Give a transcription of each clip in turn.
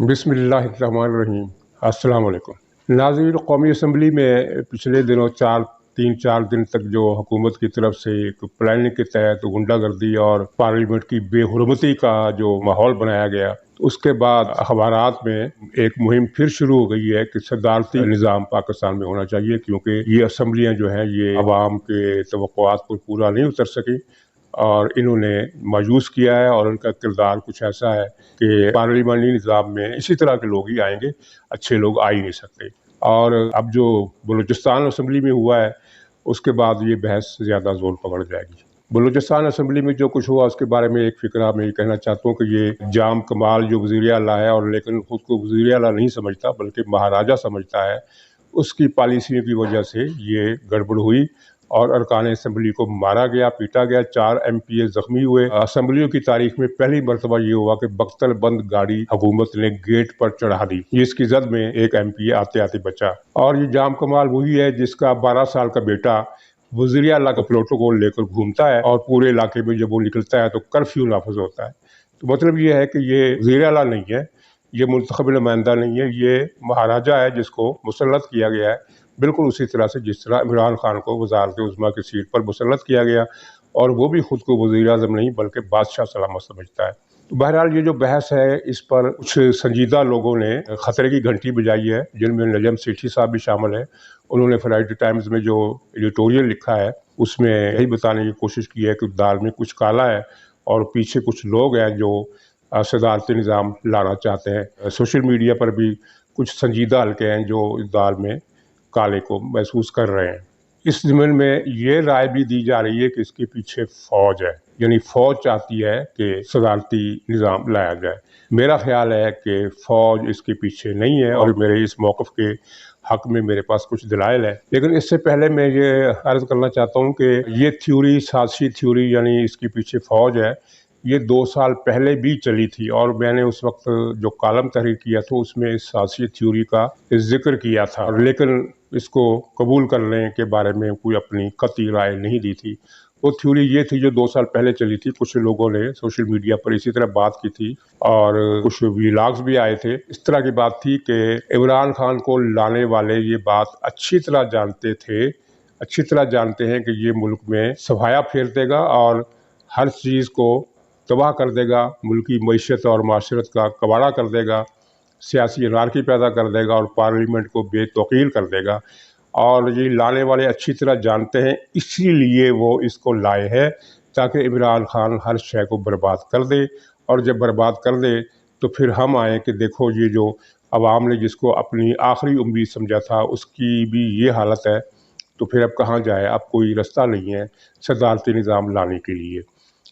बिस्मिल्लाहिर्रहमानिर्रहीम। अस्सलाम वालेकुम नाज़रीन। कौमी असम्बली में पिछले दिनों 3-4 दिन तक जो हुकूमत की तरफ से एक प्लानिंग के तहत गुंडागर्दी और पार्लियामेंट की बेहुरमती का जो माहौल बनाया गया, उसके बाद अखबारात में एक मुहिम फिर शुरू हो गई है कि सदारती निज़ाम पाकिस्तान में होना चाहिए, क्योंकि ये असम्बलियाँ जो हैं ये अवाम के तवक्कुआत को पूरा नहीं उतर सकी और इन्होंने मायूस किया है। और उनका किरदार कुछ ऐसा है कि पार्लिमानी निज़ाम में इसी तरह के लोग ही आएंगे, अच्छे लोग आ ही नहीं सकते। और अब जो बलूचिस्तान असम्बली में हुआ है, उसके बाद ये बहस ज़्यादा ज़ोर पकड़ जाएगी। बलूचिस्तान असम्बली में जो कुछ हुआ उसके बारे में एक फ़िक्रा मैं ये कहना चाहता हूँ कि ये जाम कमाल जो वज़ीर आला है, और लेकिन खुद को वज़ीर आला नहीं समझता बल्कि महाराजा समझता है, उसकी पॉलिसियों की वजह से ये गड़बड़ हुई और अरकान असम्बली को मारा गया, पीटा गया, 4 MPA ज़ख्मी हुए। असम्बलियों की तारीख में पहली मरतबा ये हुआ कि बख्तर बंद गाड़ी हुकूमत ने गेट पर चढ़ा दी। इसकी जद में एक MPA आते आते बचा। और ये जाम कमाल वही है जिसका 12 साल का बेटा वज़ीर आला का प्रोटोकॉल लेकर घूमता है और पूरे इलाके में जब वो निकलता है तो कर्फ्यू नाफिज होता है। तो मतलब ये है कि ये वज़ीर आला नहीं है, ये मुंतखब नुमाइंदा नहीं है, ये महाराजा है जिसको मुसल्लत किया गया है, बिल्कुल उसी तरह से जिस तरह इमरान खान को वज़ारत उज़्मा की सीट पर मुसल्लत किया गया, और वो भी खुद को वज़ीर आज़म नहीं बल्कि बादशाह सलामत समझता है। तो बहरहाल ये जो बहस है, इस पर कुछ संजीदा लोगों ने खतरे की घंटी बजाई है, जिनमें नजम सेठी साहब भी शामिल है। उन्होंने फ्राइडे टाइम्स में जो एडिटोरियल लिखा है उसमें यही बताने की कोशिश की है कि दाल में कुछ काला है और पीछे कुछ लोग हैं जो सदारती निज़ाम लाना चाहते हैं। सोशल मीडिया पर भी कुछ संजीदा हल्के हैं जो इस दाल में काले को महसूस कर रहे हैं। इस ज़मीन में ये राय भी दी जा रही है कि इसके पीछे फ़ौज है, यानी फ़ौज चाहती है कि सदारती निज़ाम लाया जाए। मेरा ख्याल है कि फ़ौज इसके पीछे नहीं है, और मेरे इस मौक़िफ़ के हक़ में मेरे पास कुछ दलाइल है। लेकिन इससे पहले मैं ये अर्ज़ करना चाहता हूँ कि ये थ्योरी, साज़िशी थ्योरी, यानी इसके पीछे फ़ौज है, ये 2 साल पहले भी चली थी, और मैंने उस वक्त जो कॉलम तहरीर किया था उसमें इस साज़िशी थ्योरी का जिक्र किया था, लेकिन इसको कबूल करने के बारे में कोई अपनी कतई राय नहीं दी थी। वो थ्योरी ये थी जो 2 साल पहले चली थी। कुछ लोगों ने सोशल मीडिया पर इसी तरह बात की थी और कुछ व्लॉग्स भी आए थे। इस तरह की बात थी कि इमरान खान को लाने वाले ये बात अच्छी तरह जानते थे, अच्छी तरह जानते हैं कि ये मुल्क में सफाया फेर देगा और हर चीज़ को तबाह कर देगा, मुल्की मईशत और माशरत का कबाड़ा कर देगा, सियासी अनारकी पैदा कर देगा और पार्लियामेंट को बेतौकील कर देगा। और ये लाने वाले अच्छी तरह जानते हैं, इसीलिए वो इसको लाए हैं ताकि इमरान खान हर शय को बर्बाद कर दे, और जब बर्बाद कर दे तो फिर हम आए कि देखो ये जो अवाम ने जिसको अपनी आखिरी उम्मीद समझा था उसकी भी ये हालत है, तो फिर अब कहाँ जाए, अब कोई रास्ता नहीं है सदारती निज़ाम लाने के लिए।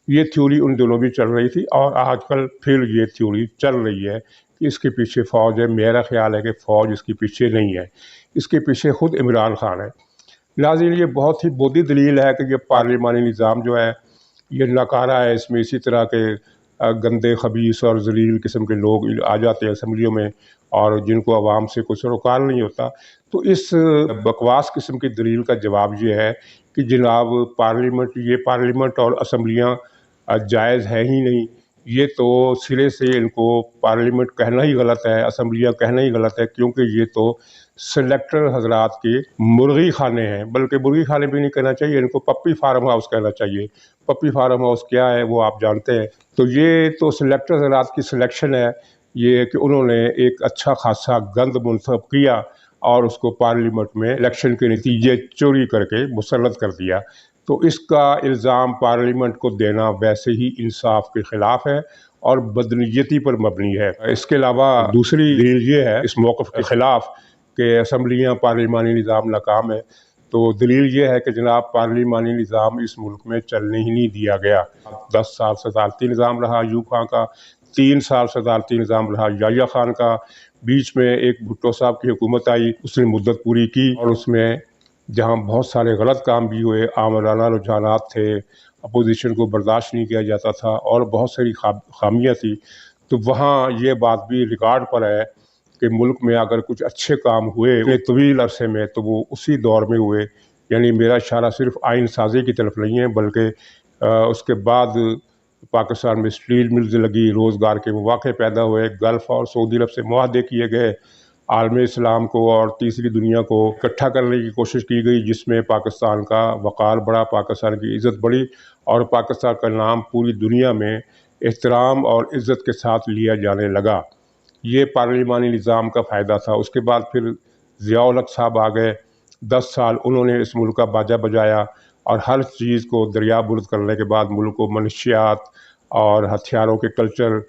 ये थ्योरी उन दिनों भी चल रही थी और आजकल फिर ये थ्योरी चल रही है कि इसके पीछे फ़ौज है। मेरा ख्याल है कि फ़ौज इसके पीछे नहीं है, इसके पीछे ख़ुद इमरान खान है। नाज़रीन, ये बहुत ही बोधी दलील है कि ये पार्लिमानी निज़ाम जो है ये नकारा है, इसमें इसी तरह के गंदे, खबीस और ज़लील किस्म के लोग आ जाते हैं असम्बलियों में और जिनको आवाम से कुछ सरोकार नहीं होता। तो इस बकवास किस्म की दलील का जवाब ये है कि जनाब पार्लियामेंट और असम्बलियाँ जायज़ है ही नहीं। ये तो सिरे से इनको पार्लियामेंट कहना ही गलत है, असम्बलियाँ कहना ही गलत है, क्योंकि ये तो सेलेक्टर हजरात के मुर्गी खाने हैं। बल्कि मुर्गी खाने भी नहीं कहना चाहिए, इनको पप्पी फार्म हाउस कहना चाहिए। पप्पी फार्म हाउस क्या है वो आप जानते हैं। तो ये तो सेलेक्टर हजरात की सिलेक्शन है, ये कि उन्होंने एक अच्छा खासा गंद मुंतखब किया और उसको पार्लियामेंट में इलेक्शन के नतीजे चोरी करके मुसल्लत कर दिया। तो इसका इल्ज़ाम पार्लियामेंट को देना वैसे ही इंसाफ के ख़िलाफ़ है और बदनीयती पर मबनी है। इसके अलावा दूसरी दलील ये है इस मौक़िफ़ के ख़िलाफ़ कि असम्बलियाँ पार्लिमानी निज़ाम नाकाम है। तो दलील ये है कि जनाब पार्लिमानी निज़ाम इस मुल्क में चलने ही नहीं दिया गया। 10 साल सदारती निज़ाम रहा अयूब खां का, 3 साल सदारती निज़ाम रहा याह्या खान का, बीच में एक भुट्टो साहब की हुकूमत आई, उसने मुद्दत पूरी की और उसमें जहाँ बहुत सारे गलत काम भी हुए, आमराना रुझानात थे, अपोजिशन को बर्दाश्त नहीं किया जाता था और बहुत सारी खामियाँ थी। तो वहाँ ये बात भी रिकॉर्ड पर है कि मुल्क में अगर कुछ अच्छे काम हुए इतने तवील अरसे में तो वो उसी दौर में हुए। यानी मेरा इशारा सिर्फ आइन साज़ी की तरफ नहीं है बल्कि उसके बाद पाकिस्तान में स्टील मिल्स लगी, रोज़गार के मौके पैदा हुए, गल्फ़ और सऊदी अरब से मुआहदे किए गए, आलम इस्लाम को और तीसरी दुनिया को इकट्ठा करने की कोशिश की गई, जिसमें पाकिस्तान का वक़ार बढ़ा, पाकिस्तान की इज़्ज़त बढ़ी और पाकिस्तान का नाम पूरी दुनिया में एहतराम और इज़्ज़त के साथ लिया जाने लगा। ये पार्लिमानी निज़ाम का फ़ायदा था। उसके बाद फिर ज़िया-उल हक साहब आ गए। 10 साल उन्होंने इस मुल्क का बाजा बजाया और हर चीज़ को दरियाबुर्द करने के बाद मुल्क को मनशियात और हथियारों के कल्चर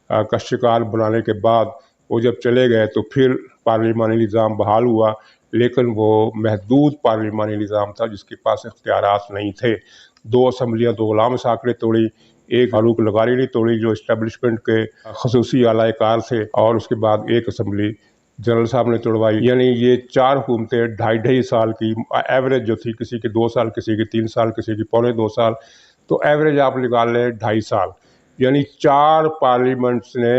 का शिकार बनाने के बाद वो जब चले गए तो फिर पार्लिमानी निज़ाम बहाल हुआ, लेकिन वो महदूद पार्लिमानी निज़ाम था जिसके पास इख्तियारात नहीं थे। 2 असम्बलियाँ, 2 गुलाम इस्हाक़ ने तोड़ी, एक फारूक लगारी ने तोड़ी जो इस्टेब्लिशमेंट के ख़ुसूसी आला कार थे, और उसके बाद एक असम्बली जनरल साहब ने तोड़वाई। यानी ये 4 हुकूमतें ढाई साल की एवरेज जो थी, किसी के 2 साल, किसी के 3 साल, किसी के पौने 2 साल, तो एवरेज आप निकाल लें 2.5 साल। यानी 4 पार्लियामेंट्स ने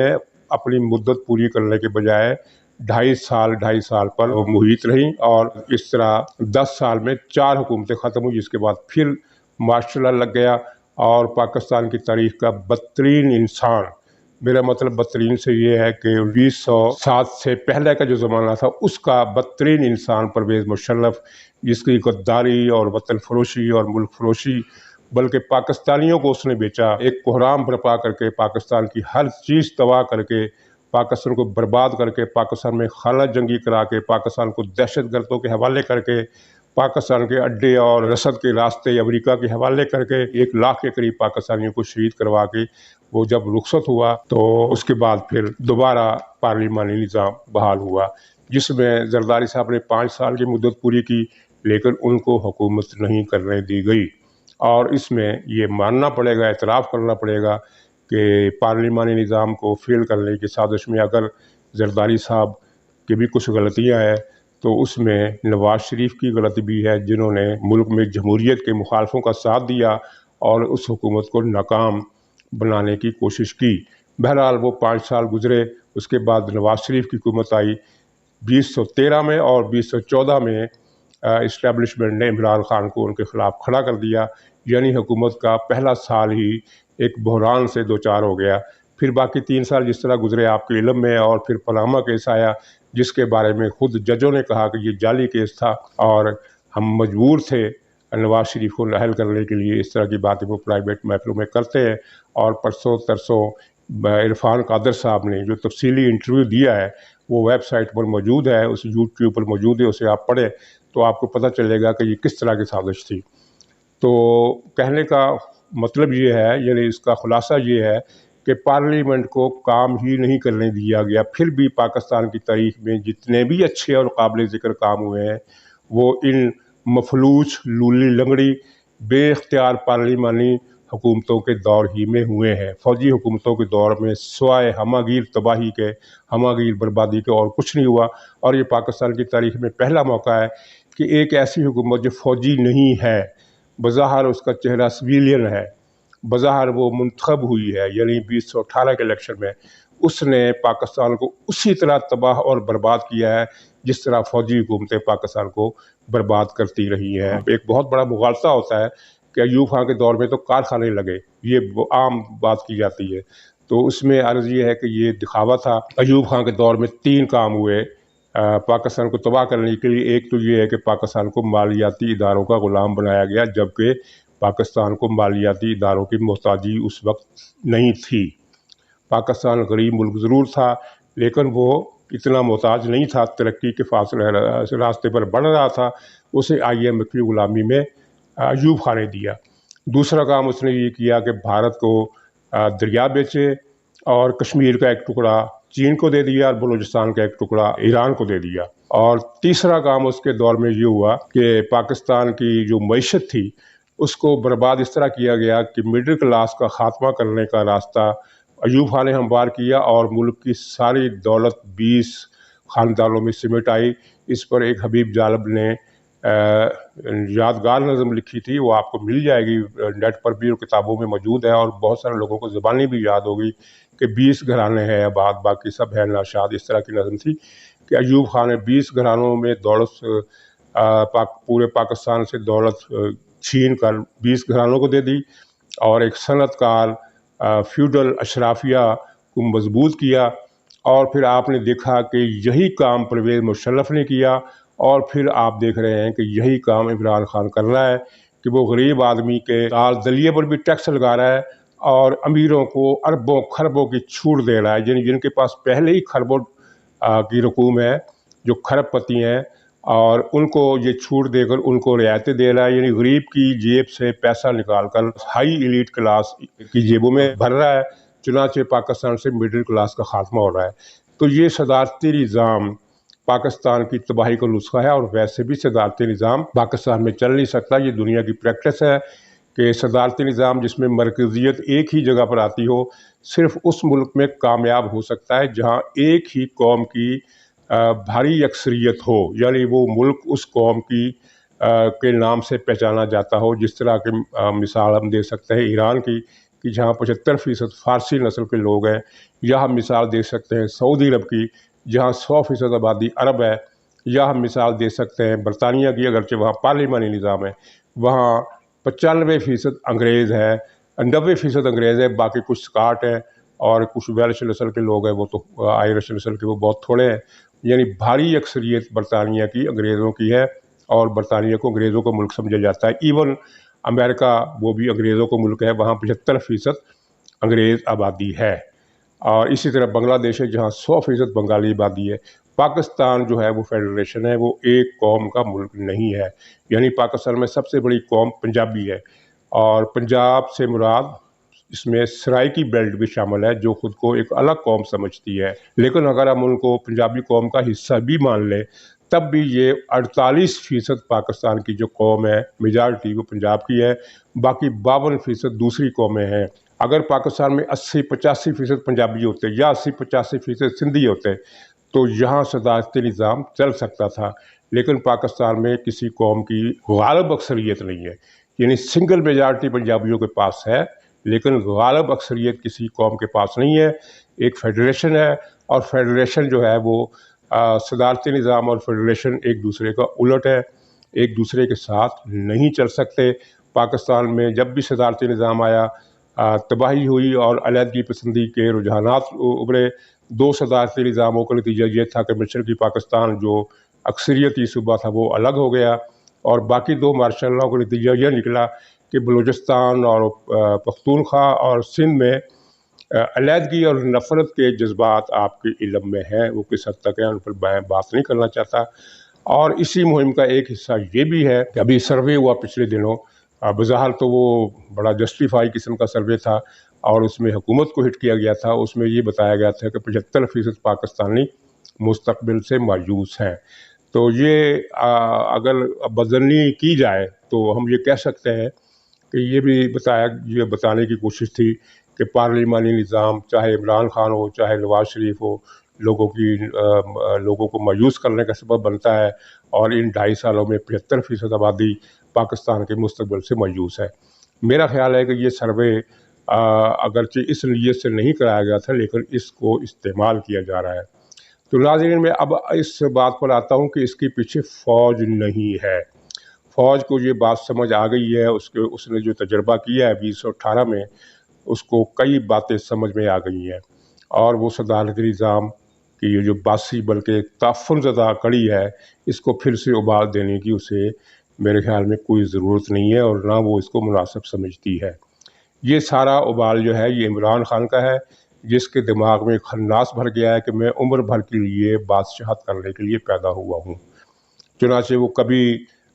अपनी मुद्दत पूरी करने के बजाय 2.5 साल पर मुहित रहीं, और इस तरह 10 साल में 4 हुकूमतें ख़त्म हुई, जिसके बाद फिर मार्शल लॉ लग गया और पाकिस्तान की तारीख़ का बदतरीन इंसान, मेरा मतलब बदतरीन से ये है कि 1907 से पहले का जो ज़माना था उसका बदतरीन इंसान परवेज़ मुशर्रफ, जिसकी गद्दारी और वतन फरोशी और मुल्क फरोशी, बल्कि पाकिस्तानियों को उसने बेचा, एक कोहराम बर्पा करके पाकिस्तान की हर चीज़ तबाह करके, पाकिस्तान को बर्बाद करके, पाकिस्तान में खाला जंगी करा के, पाकिस्तान को दहशतगर्दों के हवाले करके, पाकिस्तान के अड्डे और रसद के रास्ते अमेरिका के हवाले करके 1 लाख के करीब पाकिस्तानियों को शहीद करवा के वो जब रुखसत हुआ तो उसके बाद फिर दोबारा पार्लिमानी निज़ाम बहाल हुआ, जिसमें जरदारी साहब ने 5 साल की मुद्दत पूरी की, लेकिन उनको हुकूमत नहीं करने दी गई। और इसमें ये मानना पड़ेगा, एतराफ़ करना पड़ेगा कि पार्लिमानी निज़ाम को फ़ेल करने की साजिश में अगर जरदारी साहब की भी कुछ गलतियाँ हैं, तो उसमें नवाज़ शरीफ की गलती भी है, जिन्होंने मुल्क में जमहूरियत के मुखालफों का साथ दिया और उस हुकूमत को नाकाम बनाने की कोशिश की। बहरहाल वो 5 साल गुज़रे, उसके बाद नवाज़ शरीफ की हुकूमत आई 2013 में, और 2014 में इस्टेब्लिशमेंट ने इमरान खान को उनके ख़िलाफ़ खड़ा कर दिया, यानी हुकूमत का पहला साल ही एक बहरान से दो चार हो गया। फिर बाकी 3 साल जिस तरह गुजरे आपके इल्म में, और फिर पनामा केस आया जिसके बारे में खुद जजों ने कहा कि ये जाली केस था और हम मजबूर थे नवाज़ शरीफ को नाअहल करने के लिए। इस तरह की बातें वो प्राइवेट महफिलों में करते हैं। और परसों तरसों इरफान कादर साहब ने जो तफसीली इंटरव्यू दिया है वो वेबसाइट पर मौजूद है, उस यूट्यूब पर मौजूद है, उसे आप पढ़ें तो आपको पता चलेगा कि ये किस तरह की साजिश थी। तो कहने का मतलब ये है, यानी इसका खुलासा ये है कि पार्लियामेंट को काम ही नहीं करने दिया गया। फिर भी पाकिस्तान की तारीख में जितने भी अच्छे और काबिल ज़िक्र काम हुए हैं वो इन मफलूज, लूली लंगड़ी, बेख्तियार पार्लिमानी हुकूमतों के दौर ही में हुए हैं। फ़ौजी हुकूमतों के दौर में सिवाय हमागीर तबाही के, हमागीर बर्बादी के और कुछ नहीं हुआ। और ये पाकिस्तान की तारीख में पहला मौका है कि एक ऐसी हुकूमत जो फ़ौजी नहीं है, बज़ाहिर उसका चेहरा सिविलियन है, बज़ाहिर वो मुंतखब हुई है, यानी 2018 के इलेक्शन में उसने पाकिस्तान को उसी तरह तबाह और बर्बाद किया है जिस तरह फ़ौजी हुकूमतें पाकिस्तान को बर्बाद करती रही हैं। एक बहुत बड़ा मुगालता होता है कि अयूब खान के दौर में तो कारखाने लगे, ये आम बात की जाती है। तो उसमें अर्ज़ ये है कि ये दिखावा था। अयूब खान के दौर में 3 काम हुए पाकिस्तान को तबाह करने के लिए। एक तो ये है कि पाकिस्तान को मालियाती इदारों का ग़ुलाम बनाया गया, जबकि पाकिस्तान को मालियाती इदारों की मोहताजी उस वक्त नहीं थी। पाकिस्तान गरीब मुल्क ज़रूर था, लेकिन वो इतना मोहताज नहीं था, तरक्की के फासले रास्ते पर बढ़ रहा था। उसे IMF की ग़ुलामी में अयूब खान ने दिया। दूसरा काम उसने ये किया कि भारत को दरिया बेचे और कश्मीर का एक टुकड़ा चीन को दे दिया और बलूचिस्तान का एक टुकड़ा ईरान को दे दिया। और तीसरा काम उसके दौर में ये हुआ कि पाकिस्तान की जो मईशत थी उसको बर्बाद इस तरह किया गया कि मिडिल क्लास का ख़ात्मा करने का रास्ता अयूब खान ने हमवार किया और मुल्क की सारी दौलत 20 ख़ानदानों में सिमट आई। इस पर एक हबीब जालब ने यादगार नज़म लिखी थी, वो आपको मिल जाएगी नेट पर भी, और किताबों में मौजूद है और बहुत सारे लोगों को ज़बानी भी याद होगी कि 20 घराने हैं आबाद, बाकी सब है नाशाद। इस तरह की नज़म थी कि अयूब खान ने 20 घरानों में दौलत पूरे पाकिस्तान से दौलत छीन कर 20 घरानों को दे दी, और एक सनतकार फ्यूडल अशराफिया को मजबूत किया, और फिर आपने देखा कि यही काम परवेज़ मुशर्रफ ने किया, और फिर आप देख रहे हैं कि यही काम इमरान खान कर रहा है कि वो गरीब आदमी के दाल दलिए पर भी टैक्स लगा रहा है और अमीरों को अरबों खरबों की छूट दे रहा है। जिनके पास पहले ही खरबों की रकूम है, जो खरबपति हैं, और उनको ये छूट देकर उनको रियायतें दे रहा है, यानी गरीब की जेब से पैसा निकाल कर हाई एलीट क्लास की जेबों में भर रहा है। चुनांचे पाकिस्तान से मिडिल क्लास का खात्मा हो रहा है। तो ये सदारती निज़ाम पाकिस्तान की तबाही का नुस्खा है, और वैसे भी सदारती निज़ाम पाकिस्तान में चल नहीं सकता। ये दुनिया की प्रैक्टिस है कि सदारती निज़ाम जिसमें मरकज़ियत एक ही जगह पर आती हो, सिर्फ उस मुल्क में कामयाब हो सकता है जहाँ एक ही कौम की भारी अक्सरियत हो, यानी वो मुल्क उस कौम की के नाम से पहचाना जाता हो। जिस तरह की मिसाल हम दे सकते हैं ईरान की, कि जहाँ 75% फ़ारसी नस्ल के लोग हैं, या हम मिसाल दे सकते हैं सऊदी अरब की, जहाँ 100% आबादी अरब है, या हम मिसाल दे सकते हैं बरतानिया की, अगरचे वहाँ पार्लिमानी निज़ाम है, वहाँ 95% अंग्रेज़ है, 90% अंग्रेज़ है, बाकी कुछ स्काट है और कुछ वेल्श नस्ल के लोग हैं, वो तो आयरिश नस्ल के वो बहुत थोड़े हैं। यानी भारी अक्सरियत बरतानिया की अंग्रेज़ों की है, और बरतानिया को अंग्रेज़ों का मुल्क समझा जाता है। इवन अमेरिका, वो भी अंग्रेज़ों का मुल्क है, वहाँ 75% अंग्रेज़ आबादी है। और इसी तरह बांग्लादेश है, जहाँ 100% बंगाली आबादी है। पाकिस्तान जो है वो फेडरेशन है, वो एक कौम का मुल्क नहीं है। यानी पाकिस्तान में सबसे बड़ी कौम पंजाबी है, और पंजाब से मुराद इसमें सराइकी बेल्ट भी शामिल है, जो खुद को एक अलग कौम समझती है। लेकिन अगर हम उनको पंजाबी कौम का हिस्सा भी मान लें, तब भी ये 48% पाकिस्तान की जो कौम है, मेजॉरिटी वो पंजाब की है, बाकी 52% दूसरी कौमें हैं। अगर पाकिस्तान में 80-85% पंजाबी होते, या 80-85% सिंधी होते, तो यहाँ सदारती निज़ाम चल सकता था। लेकिन पाकिस्तान में किसी कौम की गालिब अक्सरियत नहीं है, यानी सिंगल मेजॉरिटी पंजाबियों के पास है, लेकिन गालिब अक्सरियत किसी कौम के पास नहीं है। एक फेडरेशन है, और फेडरेशन जो है वो सदारती निज़ाम और फेडरेशन एक दूसरे का उलट है, एक दूसरे के साथ नहीं चल सकते। पाकिस्तान में जब भी सदारती निज़ाम आया, तबाही हुई और अलहदगी पसंदी के रुझानात उभरे। दो सदारती निज़ामों का नतीजा ये था कि मशरक़ी पाकिस्तान जो अक्सरियती सूबा था वो अलग हो गया, और बाकी दो मार्शल लॉ का नतीजा यह निकला कि बलूचिस्तान और पख्तूनख्वा और सिंध में अलहदगी और नफ़रत के जज्बात आपके इल्म में हैं, वो किस हद तक है उन पर मैं बात नहीं करना चाहता। और इसी मुहिम का एक हिस्सा ये भी है कि अभी सर्वे हुआ पिछले दिनों, बज़ाहिर तो वो बड़ा जस्टिफाई किस्म का सर्वे था, और उसमें हुकूमत को हिट किया गया था। उसमें ये बताया गया था कि 75% पाकिस्तानी मुस्तक़बिल से मायूस हैं। तो ये अगर बदलनी की जाए तो हम ये कह सकते हैं कि ये बताने की कोशिश थी कि पार्लिमानी निज़ाम, चाहे इमरान खान हो, चाहे नवाज़ शरीफ हो, लोगों को मायूस करने का सबब बनता है, और इन 2.5 सालों में 75% आबादी पाकिस्तान के मुस्तक़बिल से मायूस है। मेरा ख़्याल है कि ये सर्वे अगरचे इस नीयत से नहीं कराया गया था, लेकिन इसको इस्तेमाल किया जा रहा है। तो नाज़रीन, मैं अब इस बात पर आता हूँ कि इसके पीछे फ़ौज नहीं है। फ़ौज को ये बात समझ आ गई है, उसने जो तजर्बा किया है 2018 में, उसको कई बातें समझ में आ गई हैं, और वो सदारती निज़ाम की ये जो बासी बल्कि ताफ़ुन ज़दा कड़ी है, इसको फिर से उबाल देने की उसे मेरे ख़्याल में कोई ज़रूरत नहीं है, और ना वो इसको मुनासिब समझती है। ये सारा उबाल जो है ये इमरान खान का है, जिसके दिमाग में खन्नास भर गया है कि मैं उम्र भर के लिए बादशाहत करने के लिए पैदा हुआ हूँ। चुनांचे वो कभी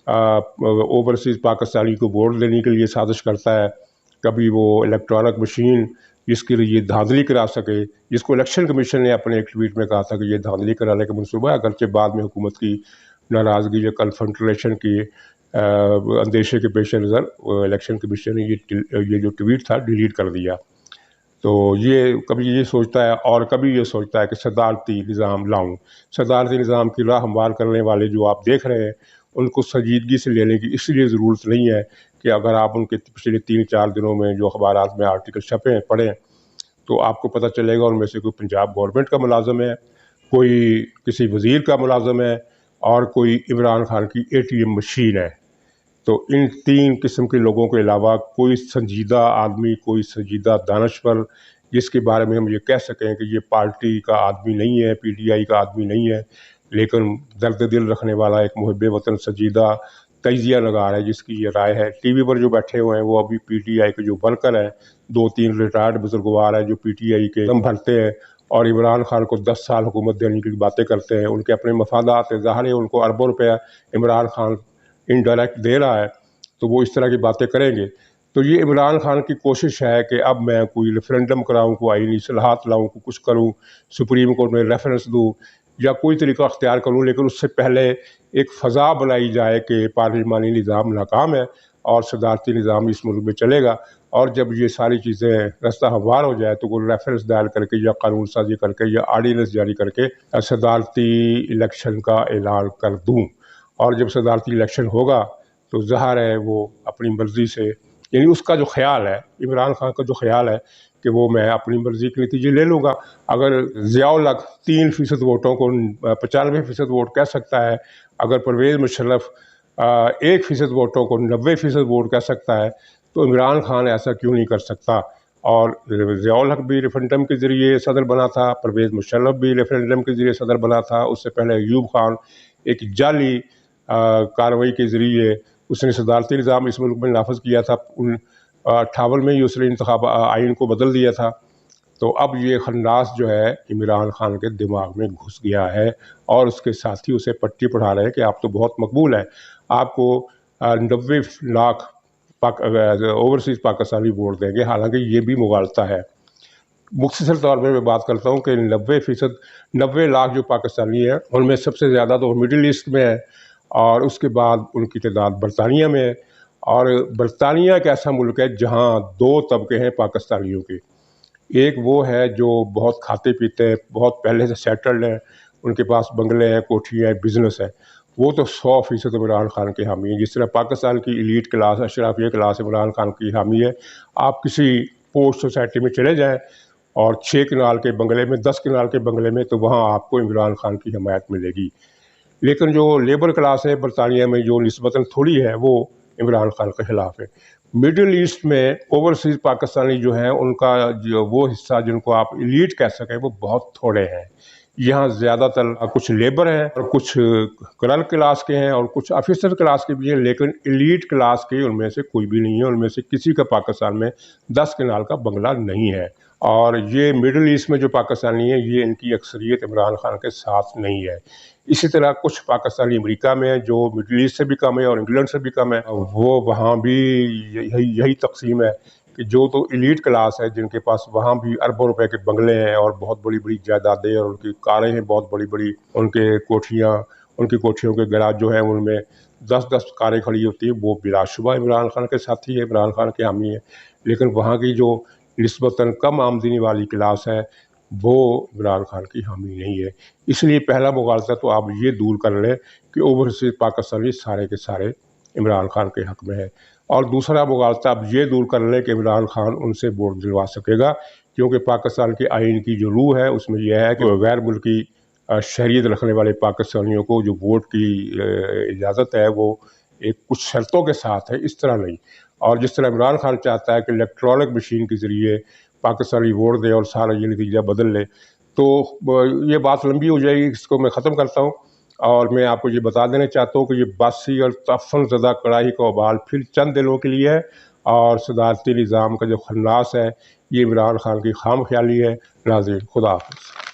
ओवरसीज़ पाकिस्तानी को वोट देने के लिए साजिश करता है, कभी वो इलेक्ट्रॉनिक मशीन जिसके लिए धांधली करा सके, जिसको इलेक्शन कमीशन ने अपने एक ट्वीट में कहा था कि ये धांधली कराने का मनसूबा है, अगरचे बाद में हुकूमत की नाराज़गी या कन्फ्रंटेशन की अंदेशे के पेश नज़र इलेक्शन कमीशन ने ये जो ट्वीट था डिलीट कर दिया। तो ये कभी ये सोचता है, और कभी ये सोचता है कि सदारती निज़ाम लाऊं। सदारती निज़ाम की राह हमवार करने वाले जो आप देख रहे हैं, उनको संजीदगी से लेने की इसलिए ज़रूरत नहीं है कि अगर आप उनके पिछले 3-4 दिनों में जो अखबारात में आर्टिकल छपे हैं पढ़ें, तो आपको पता चलेगा उनमें से कोई पंजाब गवर्नमेंट का मुलाज़िम है, कोई किसी वज़ीर का मुलाज़िम है, और कोई इमरान खान की ATM मशीन है। تو ان تین قسم کے لوگوں کے علاوہ کوئی سنجیدہ آدمی، کوئی سنجیدہ دانشور جس کے بارے میں ہم یہ کہہ سکیں کہ یہ پارٹی کا آدمی نہیں ہے، پی ٹی آئی کا آدمی نہیں ہے، لیکن درد دل رکھنے والا ایک محب وطن سنجیدہ تجزیہ نگار ہے، جس کی یہ رائے ہے۔ ٹی وی پر جو بیٹھے ہوئے ہیں وہ ابھی پی ٹی آئی کے جو ورکر ہیں، 2-3 ریٹائرڈ بزرگوار ہیں جو پی ٹی آئی کے دم بھرتے ہیں اور عمران خان کو 10 سال حکومت دینے کی باتیں کرتے ہیں۔ ان کے اپنے مفادات ہیں، ظاہر ہے ان کو اربوں روپیہ عمران خان انڈائریکٹ دے رہا ہے، تو وہ اس طرح کی باتیں کریں گے۔ تو یہ عمران خان کی کوشش ہے کہ اب میں کوئی ریفرینڈم کراؤں، کوئی آئینی اصلاحات لاؤں، کوئی کچھ کروں، سپریم کورٹ میں ریفرنس دوں یا کوئی طریقہ اختیار کروں، لیکن اس سے پہلے ایک فضا بنائی جائے کہ پارلیمانی نظام ناکام ہے اور صدارتی نظام اس ملک میں چلے گا، اور جب یہ ساری چیزیں رستہ ہموار ہو جائے تو کوئی ریفرنس دائر کر کے یا قانون سازی کر کے یا آرڈیننس جاری کر کے صدارتی الیکشن کا اعلان کر دوں۔ اور جب صدارتی الیکشن ہوگا تو ظاہر ہے وہ اپنی مرضی سے، یعنی اس کا جو خیال ہے، عمران خان کا جو خیال ہے کہ وہ میں اپنی مرضی کے نتیجے لے لوں گا۔ اگر ضیاء الحق 3% ووٹوں کو 95% ووٹ کہہ سکتا ہے، اگر پرویز مشرف 1% ووٹوں کو 90% ووٹ کہہ سکتا ہے، تو عمران خان ایسا کیوں نہیں کر سکتا؟ اور ضیاء الحق بھی ریفرینڈم کے ذریعے صدر بنا تھا، پرویز مشرف بھی ریفرینڈم کے ذریعے صدر بنا تھا، اس سے پہلے ایوب خان ایک جعلی کارروائی کے ذریعے اس نے صدارتی نظام اس ملک میں نافذ کیا تھا، 58 میں ہی اس نے انتخاب آئین کو بدل دیا تھا۔ تو اب یہ خناس جو ہے عمران خان کے دماغ میں گھس گیا ہے اور اس کے ساتھی اسے پٹی پڑھا رہے ہیں کہ آپ تو بہت مقبول ہیں، آپ کو 90 لاکھ اوورسیز پاکستانی ووٹ دیں گے، حالانکہ یہ بھی مغالطہ ہے۔ مختصر طور پہ میں بات کرتا ہوں کہ 90 لاکھ جو پاکستانی ہیں ان میں سب سے زیادہ تو مڈل ایسٹ میں ہے، اور اس کے بعد ان کی تعداد برطانیہ میں ہے، اور برطانیہ ایک ایسا ملک ہے جہاں 2 طبقے ہیں پاکستانیوں کے۔ ایک وہ ہے جو بہت کھاتے پیتے ہیں، بہت پہلے سے سیٹلڈ ہیں، ان کے پاس بنگلے ہیں، کوٹھیاں ہیں، بزنس ہے، وہ تو 100% عمران خان کے حامی ہیں۔ جس طرح پاکستان کی ایلیٹ کلاس، اشرافیہ کلاس عمران خان کی حامی ہے۔ آپ کسی پوسٹ سوسائٹی میں چلے جائیں اور 6 کنال کے بنگلے میں، 10 کنال کے بنگلے میں، تو وہاں آپ کو عمران خان کی حمایت ملے گی۔ لیکن جو لیبر کلاس ہے برطانیہ میں، جو نسبتاً تھوڑی ہے، وہ عمران خان کے خلاف ہے۔ مڈل ایسٹ میں اوورسیز پاکستانی جو ہیں ان کا جو وہ حصہ جن کو آپ ایلیٹ کہہ سکیں وہ بہت تھوڑے ہیں۔ یہاں زیادہ تر کچھ لیبر ہیں اور کچھ کلرک کلاس کے ہیں اور کچھ آفیسر کلاس کے بھی ہیں، لیکن ایلیٹ کلاس کے ان میں سے کوئی بھی نہیں ہے، ان میں سے کسی کا پاکستان میں 10 کنال کا بنگلہ نہیں ہے۔ اور یہ مڈل ایسٹ میں جو پاکستانی ہیں یہ ان کی اکثریت عمران خان کے ساتھ نہیں ہے۔ اسی طرح کچھ پاکستانی امریکہ میں ہیں جو مڈل ایسٹ سے بھی کم ہے اور انگلینڈ سے بھی کم ہے، وہ وہاں بھی یہی تقسیم ہے کہ جو تو ایلیٹ کلاس ہے جن کے پاس وہاں بھی اربوں روپے کے بنگلے ہیں اور بہت بڑی بڑی جائیدادیں اور ان کی کاریں ہیں بہت بڑی بڑی، ان کی کوٹھیوں کے گراج جو ہیں ان میں 10 کاریں کھڑی ہوتی ہیں، وہ بلا شبہ عمران خان کے ساتھی ہے، عمران خان کے حامی ہے۔ لیکن وہاں کی جو نسبتاً کم آمدنی والی کلاس ہے وہ عمران خان کی حامی نہیں ہے۔ اس لیے پہلا مغالطہ تو آپ یہ دور کر لیں کہ اوورسیز پاکستانی سارے کے سارے عمران خان کے حق میں ہے، اور دوسرا مغالطہ آپ یہ دور کر لیں کہ عمران خان ان سے ووٹ دلوا سکے گا، کیونکہ پاکستان کے آئین کی جو روح ہے اس میں یہ ہے کہ غیر ملکی شہریت رکھنے والے پاکستانیوں کو جو ووٹ کی اجازت ہے وہ ایک کچھ شرطوں کے ساتھ ہے، اس طرح نہیں۔ اور جس طرح عمران خان چاہتا ہے کہ الیکٹرانک مشین کے ذریعے پاکستانی ووٹ دے اور سارا یہ نتیجہ بدل لے، تو یہ بات لمبی ہو جائے گی، اس کو میں ختم کرتا ہوں۔ اور میں آپ کو یہ بتا دینا چاہتا ہوں کہ یہ باسی اور تعفن زدہ کڑاہی کا ابال پھر چند دنوں کے لیے ہے، اور صدارتی نظام کا جو خناس ہے یہ عمران خان کی خام خیالی ہے۔ ناظرین، خدا حافظ۔